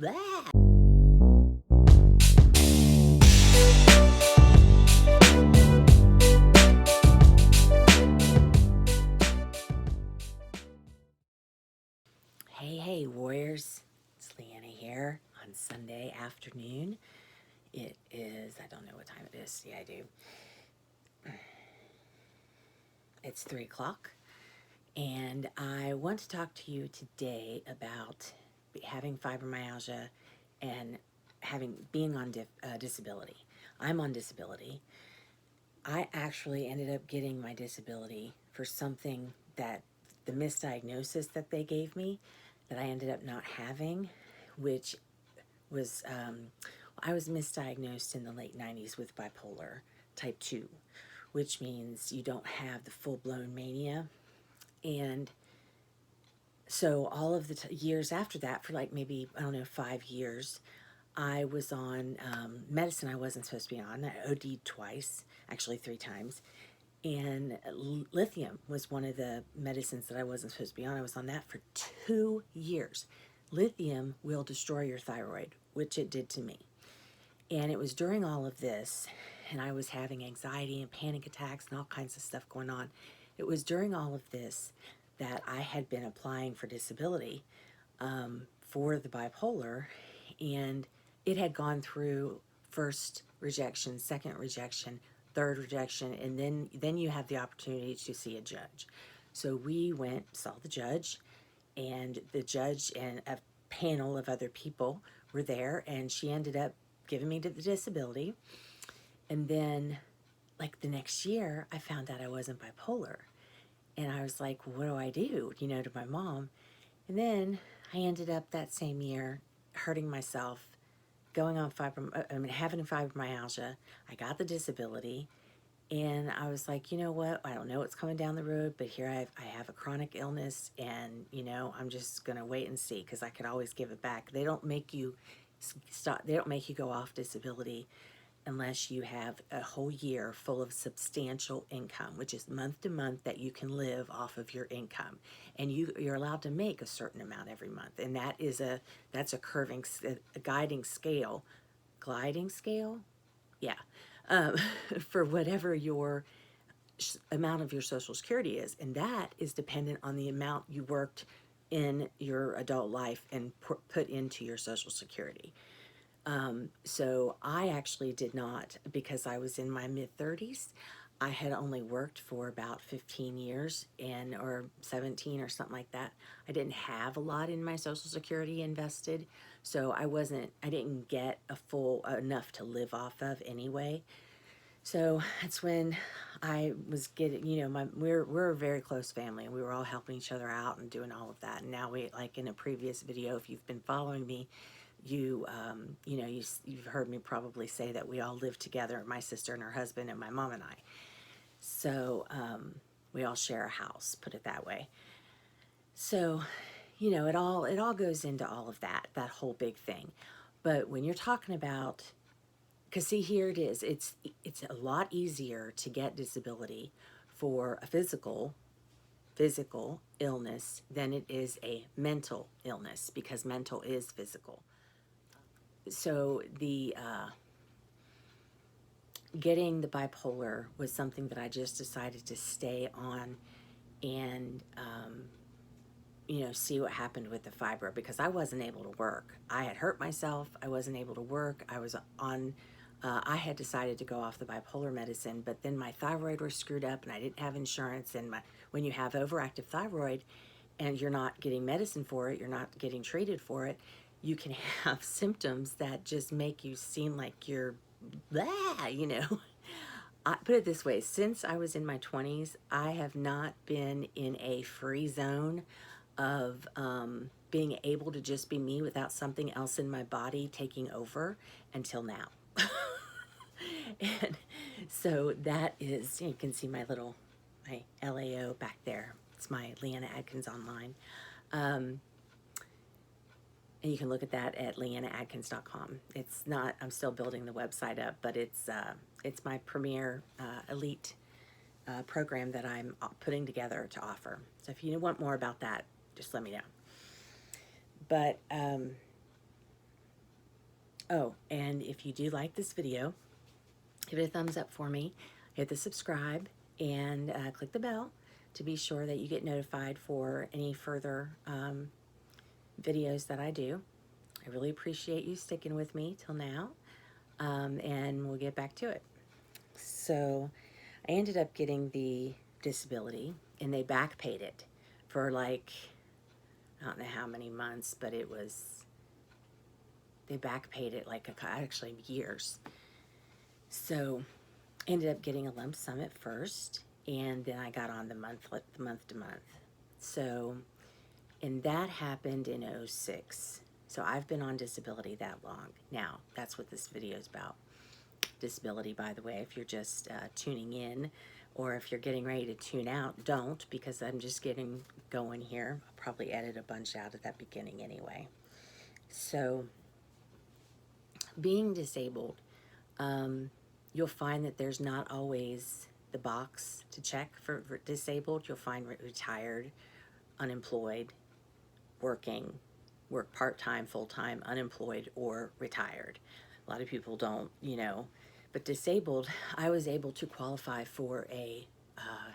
Blah. Hey, warriors. It's LeeAnna here on Sunday afternoon. It is, I don't know what time it is. Yeah, I do. It's 3 o'clock. And I want to talk to you today about having fibromyalgia and being on disability. I'm on disability. I actually ended up getting my disability for something that the misdiagnosis that they gave me that I ended up not having, which was I was misdiagnosed in the late 90s with bipolar type 2, which means you don't have the full-blown mania. And so all of the years after that, for like maybe, I don't know, 5 years, I was on medicine I wasn't supposed to be on. I OD'd twice, actually 3 times. And lithium was one of the medicines that I wasn't supposed to be on. I was on that for 2 years. Lithium will destroy your thyroid, which it did to me. And it was during all of this, and I was having anxiety and panic attacks and all kinds of stuff going on. It was during all of this that I had been applying for disability for the bipolar, and it had gone through first rejection, second rejection, third rejection, and then you have the opportunity to see a judge. So we went, saw the judge, and the judge and a panel of other people were there, and she ended up giving me the disability. And then, like the next year, I found out I wasn't bipolar. And I was like, what do I do, to my mom? And then I ended up that same year hurting myself, going on having fibromyalgia. I got the disability, and I was like, you know what? I don't know what's coming down the road, but here I have a chronic illness, and I'm just gonna wait and see, because I could always give it back. They don't make you stop. They don't make you go off disability unless you have a whole year full of substantial income, which is month to month that you can live off of your income, and you're allowed to make a certain amount every month, and that's a curving, a guiding scale, gliding scale, yeah, um, for whatever your amount of your Social Security is, and that is dependent on the amount you worked in your adult life and put into your Social Security. So I actually did not, because I was in my mid-30s. I had only worked for about 15 years or 17 or something like that. I didn't have a lot in my Social Security invested, so I didn't get a full enough to live off of anyway. So that's when I was getting, we're a very close family, and we were all helping each other out and doing all of that. And now like in a previous video, if you've been following me, you've heard me probably say that we all live together, my sister and her husband and my mom and I. So we all share a house, put it that way. So, it all goes into all of that whole big thing. But when you're talking about, because see, here it is, it's a lot easier to get disability for a physical illness than it is a mental illness, because mental is physical. So the getting the bipolar was something that I just decided to stay on and see what happened with the fibro, because I wasn't able to work. I had hurt myself. I wasn't able to work. I was on I had decided to go off the bipolar medicine, but then my thyroid was screwed up, and I didn't have insurance. And when you have overactive thyroid and you're not getting medicine for it, you're not getting treated for it, you can have symptoms that just make you seem like you're blah, I put it this way, since I was in my 20s, I have not been in a free zone of being able to just be me without something else in my body taking over until now. And so that is, you can see my LAO back there. It's my Leannaatkins online. And you can look at that at Leannaatkins.com. It's not, I'm still building the website up, but it's my premier elite program that I'm putting together to offer. So if you want more about that, just let me know. But Oh, and if you do like this video, give it a thumbs up for me, hit the subscribe, and click the bell to be sure that you get notified for any further videos that I do. I really appreciate you sticking with me till now, and we'll get back to it. So I ended up getting the disability, and they back paid it for like, I don't know how many months, but they back paid it like actually years. So ended up getting a lump sum at first, and then I got on the month to month. So, and that happened in '06. So I've been on disability that long. Now, that's what this video is about. Disability, by the way, if you're just tuning in, or if you're getting ready to tune out, don't, because I'm just getting going here. I'll probably edit a bunch out at that beginning anyway. So, being disabled, you'll find that there's not always the box to check for disabled. You'll find retired, unemployed, working, work part-time, full-time, unemployed, or retired. A lot of people don't, but disabled, I was able to qualify for a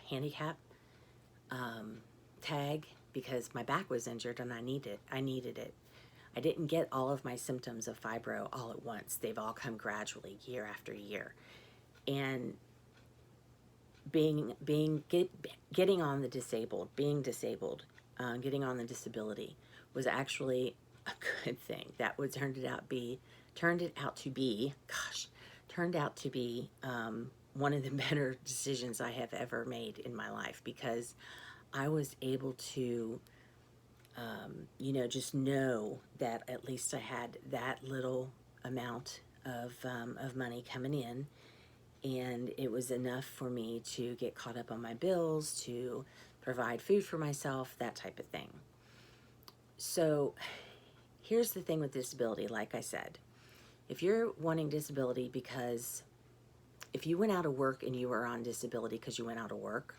handicap tag because my back was injured and I needed it. I didn't get all of my symptoms of fibro all at once. They've all come gradually, year after year. And getting on the disabled, getting on the disability was actually a good thing. That was turned out to be one of the better decisions I have ever made in my life, because I was able to just know that at least I had that little amount of money coming in, and it was enough for me to get caught up on my bills, to provide food for myself, that type of thing. So here's the thing with disability, like I said, if you're wanting disability because if you went out of work and you were on disability because you went out of work,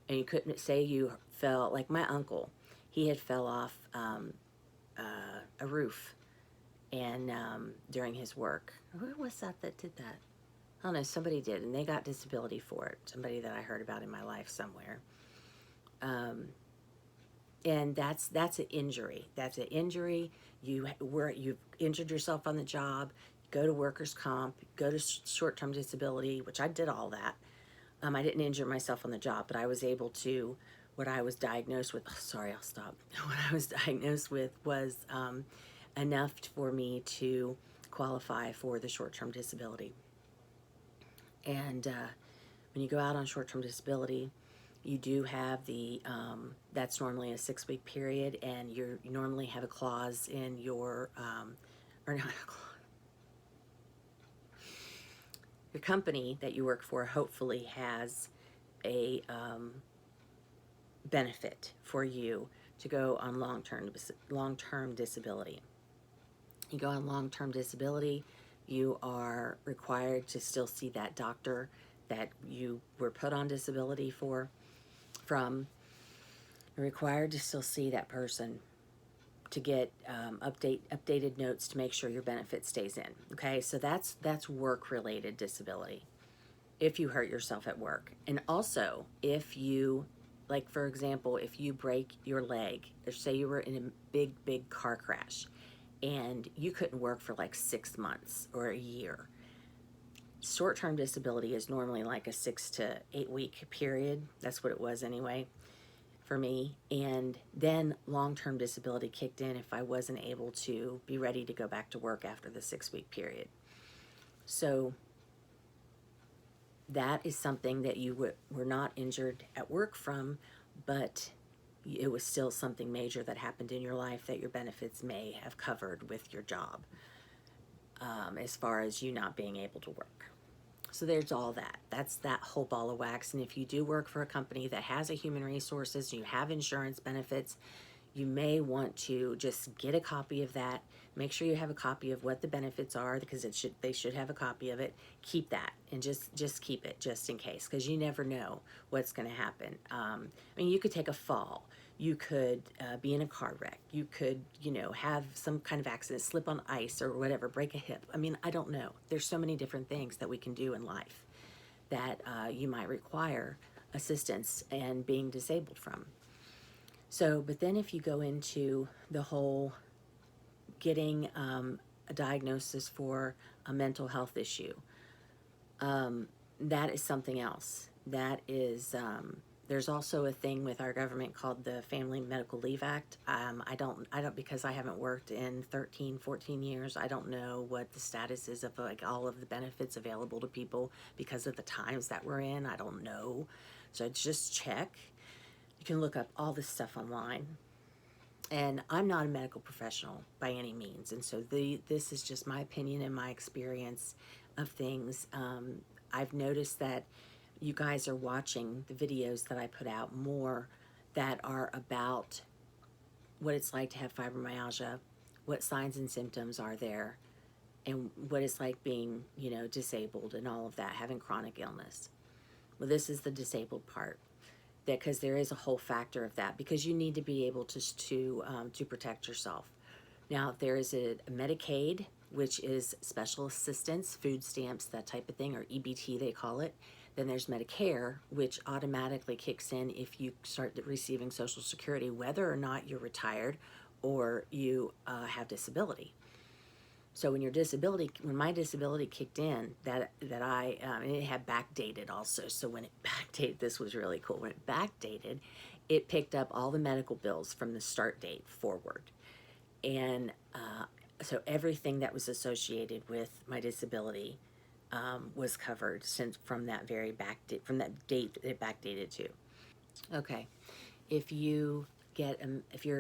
and you couldn't, say you fell, like my uncle, he had fell off a roof, and during his work, who was that did that? I don't know, somebody did, and they got disability for it. Somebody that I heard about in my life somewhere. And that's an injury. That's an injury. You've injured yourself on the job. Go to workers' comp. Go to short-term disability, which I did all that. I didn't injure myself on the job, but I was able to. What I was diagnosed with. Oh, sorry, I'll stop. What I was diagnosed with was enough for me to qualify for the short-term disability. And when you go out on short-term disability, you do have the, that's normally a 6-week period, and you normally have a clause in your, or not a clause, your company that you work for hopefully has a benefit for you to go on long-term disability. You go on long-term disability, you are required to still see that doctor that you were put on disability from. You're required to still see that person to get updated notes to make sure your benefit stays in. Okay, so that's work-related disability if you hurt yourself at work. And also, if you, like for example, if you break your leg, or say you were in a big car crash, and you couldn't work for like 6 months or a year. Short-term disability is normally like a 6 to 8 week period. That's what it was anyway for me. And then long-term disability kicked in if I wasn't able to be ready to go back to work after the 6-week period. So that is something that you were not injured at work from, but it was still something major that happened in your life that your benefits may have covered with your job, as far as you not being able to work. So there's all that. That's that whole ball of wax. And if you do work for a company that has a human resources, you have insurance benefits, you may want to just get a copy of that. Make sure you have a copy of what the benefits are, because they should have a copy of it. Keep that, and just keep it just in case, because you never know what's going to happen. I mean, you could take a fall. You could be in a car wreck. You could, have some kind of accident, slip on ice or whatever, break a hip. I mean, I don't know. There's so many different things that we can do in life that you might require assistance and being disabled from. So, but then if you go into the whole getting a diagnosis for a mental health issue, that is something else. That is, there's also a thing with our government called the Family Medical Leave Act. I don't, because I haven't worked in 13, 14 years, I don't know what the status is of like all of the benefits available to people because of the times that we're in. I don't know. So just check. You can look up all this stuff online. And I'm not a medical professional by any means. And so this is just my opinion and my experience of things. I've noticed that you guys are watching the videos that I put out more that are about what it's like to have fibromyalgia, what signs and symptoms are there, and what it's like being, disabled and all of that, having chronic illness. Well, this is the disabled part, that because there is a whole factor of that, because you need to be able to protect yourself. Now, there is a Medicaid, which is special assistance, food stamps, that type of thing, or EBT they call it. Then there's Medicare, which automatically kicks in if you start receiving Social Security, whether or not you're retired or you have disability. So when my disability kicked in, and it had backdated also. So when it backdated, this was really cool. When it backdated, it picked up all the medical bills from the start date forward. And so everything that was associated with my disability was covered from that very from that date it backdated to. Okay, if you're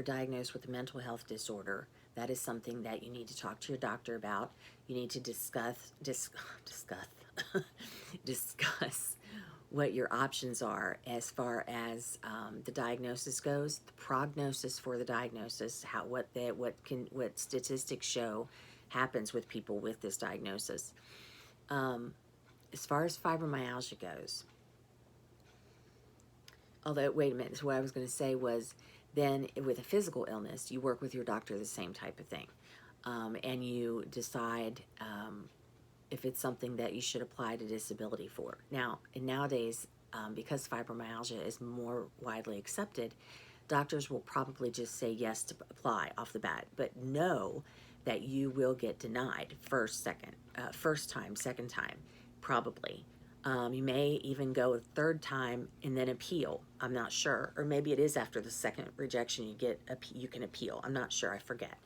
diagnosed with a mental health disorder, that is something that you need to talk to your doctor about. You need to discuss discuss what your options are as far as the diagnosis goes, the prognosis for the diagnosis, what statistics show happens with people with this diagnosis. As far as fibromyalgia goes, although, wait a minute, so what I was going to say was, then with a physical illness, you work with your doctor the same type of thing. And you decide if it's something that you should apply to disability for. Now, and nowadays, because fibromyalgia is more widely accepted, doctors will probably just say yes to apply off the bat, but know that you will get denied first time, second time, probably. You may even go a third time and then appeal. I'm not sure. Or maybe it is after the second rejection you can appeal. I'm not sure. I forget.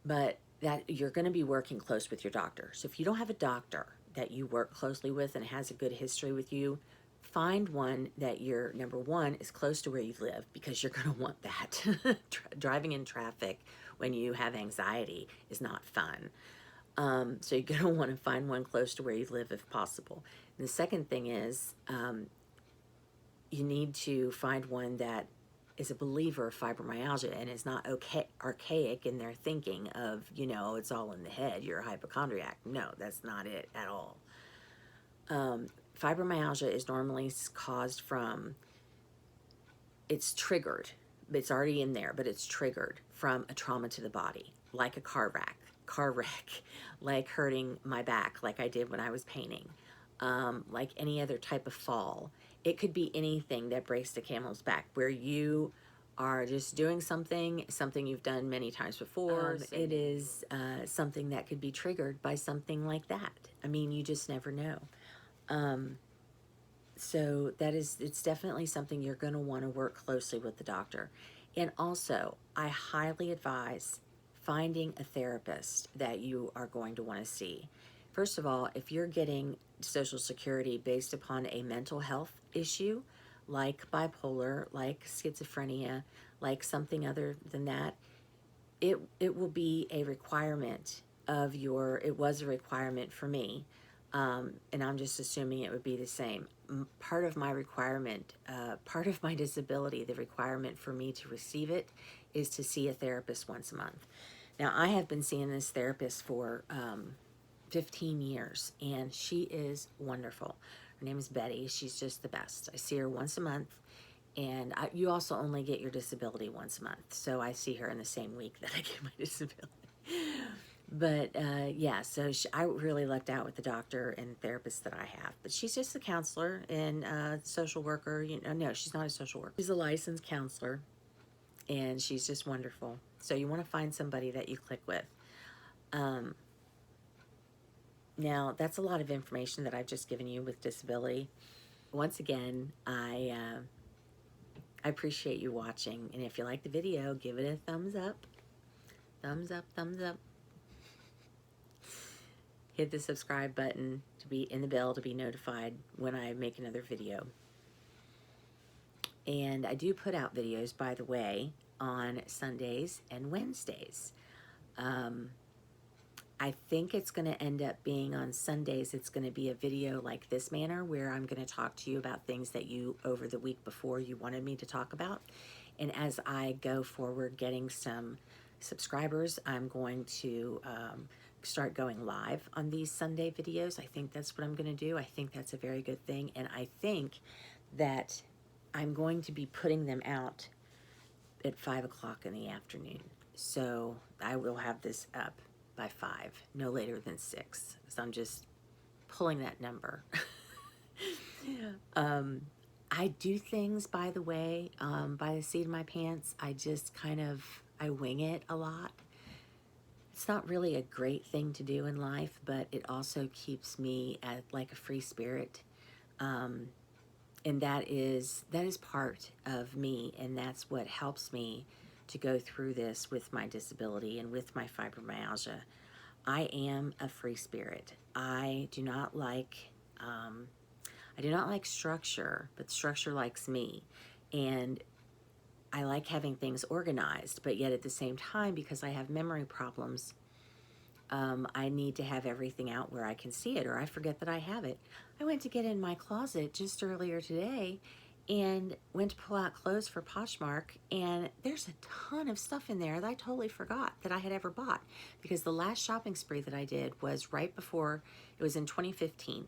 But that you're going to be working close with your doctor. So if you don't have a doctor that you work closely with and has a good history with you, find one that number one, is close to where you live, because you're going to want that. Driving in traffic when you have anxiety is not fun. So you're going to want to find one close to where you live if possible. And the second thing is you need to find one that is a believer of fibromyalgia and is not archaic in their thinking of, it's all in the head, you're a hypochondriac. No, that's not it at all. Fibromyalgia is normally caused from, it's triggered. It's already in there, but it's triggered from a trauma to the body, like a car wreck, like hurting my back, like I did when I was painting, like any other type of fall. It could be anything that breaks the camel's back, where you are just doing something you've done many times before. It is something that could be triggered by something like that. I mean, you just never know. So it's definitely something you're going to want to work closely with the doctor. And also, I highly advise finding a therapist that you are going to want to see. First of all, if you're getting Social Security based upon a mental health issue, like bipolar, like schizophrenia, like something other than that, it will be a requirement it was a requirement for me, and I'm just assuming it would be the same. Part of my requirement, part of my disability, the requirement for me to receive it is to see a therapist once a month. Now, I have been seeing this therapist for 15 years, and she is wonderful. Her name is Betty. She's just the best. I see her once a month, And you also only get your disability once a month. So I see her in the same week that I get my disability. But yeah, so I really lucked out with the doctor and therapist that I have. But she's just a counselor and social worker. You know, no, she's not a social worker. She's a licensed counselor, and she's just wonderful. So you want to find somebody that you click with. Now, that's a lot of information that I've just given you with disability. Once again, I appreciate you watching. And if you like the video, give it a thumbs up. Thumbs up, thumbs up. Hit the subscribe button to be in the bell to be notified when I make another video. And I do put out videos, by the way, on Sundays and Wednesdays. I think it's going to end up being on Sundays. It's going to be a video like this manner where I'm going to talk to you about things that you, over the week before, you wanted me to talk about. And as I go forward getting some subscribers, I'm going to start going live on these Sunday videos. I think that's what I'm going to do. I think that's a very good thing. And I think that I'm going to be putting them out at 5 o'clock in the afternoon. So I will have this up by 5, no later than 6. So I'm just pulling that number. I do things, by the way, by the seat of my pants. I just I wing it a lot. It's not really a great thing to do in life, but it also keeps me at like a free spirit. And that is part of me, and that's what helps me to go through this with my disability and with my fibromyalgia. I am a free spirit. I do not like structure, but structure likes me. And I like having things organized, but yet at the same time, because I have memory problems, I need to have everything out where I can see it, or I forget that I have it. I went to get in my closet just earlier today and went to pull out clothes for Poshmark, and there's a ton of stuff in there that I totally forgot that I had ever bought, because the last shopping spree that I did was right before, it was in 2015,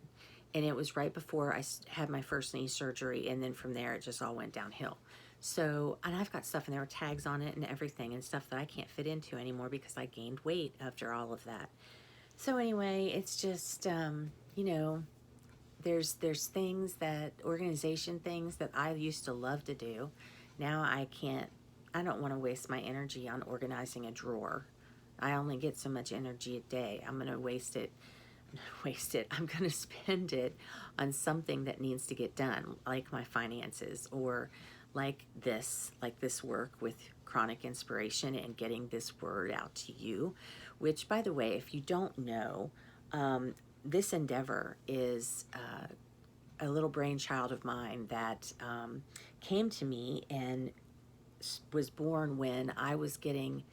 and it was right before I had my first knee surgery, and then from there it just all went downhill. So, and I've got stuff in there with tags on it and everything, and stuff that I can't fit into anymore because I gained weight after all of that. So anyway, it's just, you know, there's things organization things that I used to love to do. Now I don't want to waste my energy on organizing a drawer. I only get so much energy a day. I'm going to waste it. I'm going to spend it on something that needs to get done, like my finances, or like this work with Chronic Inspiration and getting this word out to you, which, by the way, if you don't know, this endeavor is a little brainchild of mine that came to me and was born when I was getting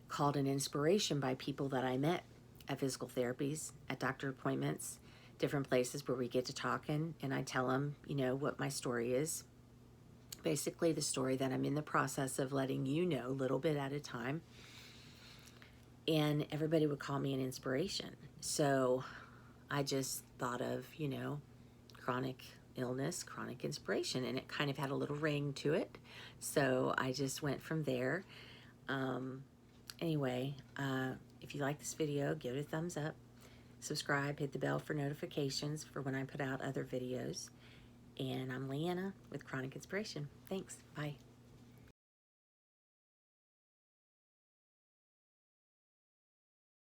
called an inspiration by people that I met at physical therapies, at doctor appointments, different places where we get to talking, and I tell them, you know, what my story is. Basically the story that I'm in the process of letting you know, a little bit at a time. And everybody would call me an inspiration. So I just thought of, you know, chronic illness, chronic inspiration, and it kind of had a little ring to it. So I just went from there. Anyway, if you like this video, give it a thumbs up, subscribe, hit the bell for notifications for when I put out other videos. And I'm LeeAnna with Chronic Inspiration. Thanks. Bye.